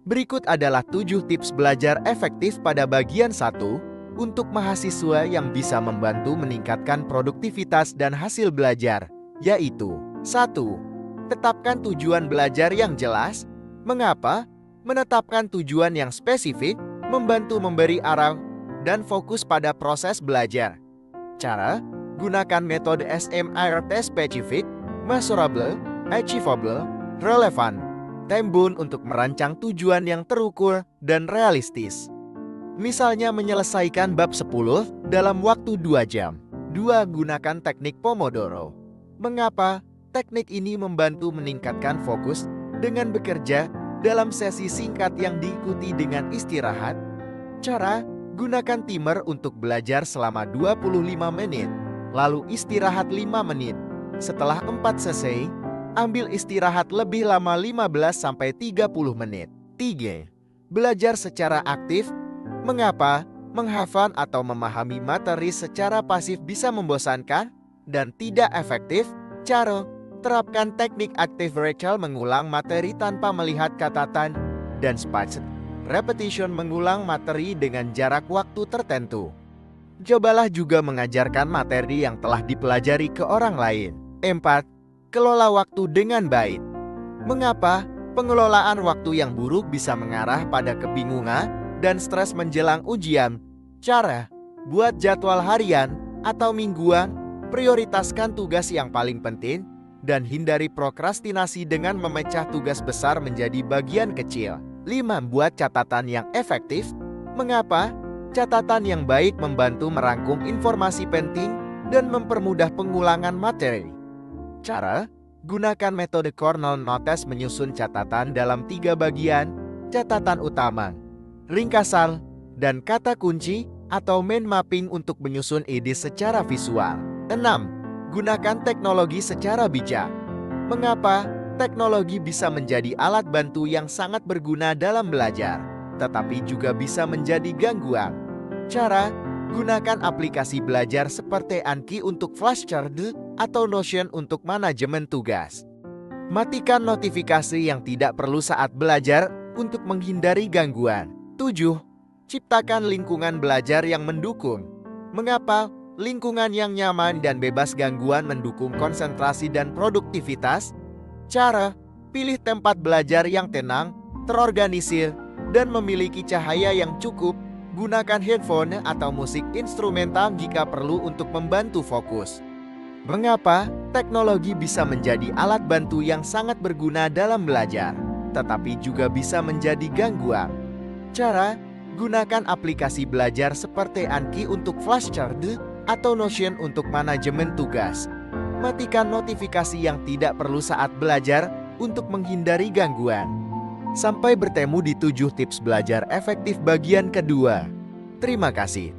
Berikut adalah 7 tips belajar efektif pada bagian 1 untuk mahasiswa yang bisa membantu meningkatkan produktivitas dan hasil belajar, yaitu 1. Tetapkan tujuan belajar yang jelas. Mengapa? Menetapkan tujuan yang spesifik membantu memberi arah dan fokus pada proses belajar. Cara: gunakan metode SMART spesifik, measurable, achievable, relevant, time-bound untuk merancang tujuan yang terukur dan realistis. Misalnya menyelesaikan bab 10 dalam waktu 2 jam. 2. Gunakan teknik Pomodoro. Mengapa? Teknik ini membantu meningkatkan fokus dengan bekerja dalam sesi singkat yang diikuti dengan istirahat. Cara: gunakan timer untuk belajar selama 25 menit, lalu istirahat 5 menit. Setelah 4 sesi, ambil istirahat lebih lama 15-30 menit. 3. Belajar secara aktif. Mengapa? Menghafal atau memahami materi secara pasif bisa membosankan dan tidak efektif. Cara: terapkan teknik active recall, mengulang materi tanpa melihat catatan, dan spaced repetition, mengulang materi dengan jarak waktu tertentu. Cobalah juga mengajarkan materi yang telah dipelajari ke orang lain. 4. Kelola waktu dengan baik. Mengapa? Pengelolaan waktu yang buruk bisa mengarah pada kebingungan dan stres menjelang ujian. Cara: buat jadwal harian atau mingguan, prioritaskan tugas yang paling penting, dan hindari prokrastinasi dengan memecah tugas besar menjadi bagian kecil. 5. Buat catatan yang efektif. Mengapa? Catatan yang baik membantu merangkum informasi penting dan mempermudah pengulangan materi. Cara: gunakan metode Cornell Notes, menyusun catatan dalam 3 bagian: catatan utama, ringkasan, dan kata kunci atau mind mapping untuk menyusun ide secara visual. 6. Gunakan teknologi secara bijak. Mengapa? Teknologi bisa menjadi alat bantu yang sangat berguna dalam belajar, tetapi juga bisa menjadi gangguan. Cara: gunakan aplikasi belajar seperti Anki untuk flashcard atau Notion untuk manajemen tugas. Matikan notifikasi yang tidak perlu saat belajar untuk menghindari gangguan. 7. Ciptakan lingkungan belajar yang mendukung. Mengapa? Lingkungan yang nyaman dan bebas gangguan mendukung konsentrasi dan produktivitas. Cara: pilih tempat belajar yang tenang, terorganisir, dan memiliki cahaya yang cukup. Gunakan headphone atau musik instrumental jika perlu untuk membantu fokus. Mengapa? Teknologi bisa menjadi alat bantu yang sangat berguna dalam belajar, tetapi juga bisa menjadi gangguan. Cara: gunakan aplikasi belajar seperti Anki untuk flashcard atau Notion untuk manajemen tugas. Matikan notifikasi yang tidak perlu saat belajar untuk menghindari gangguan. Sampai bertemu di 7 tips belajar efektif bagian kedua. Terima kasih.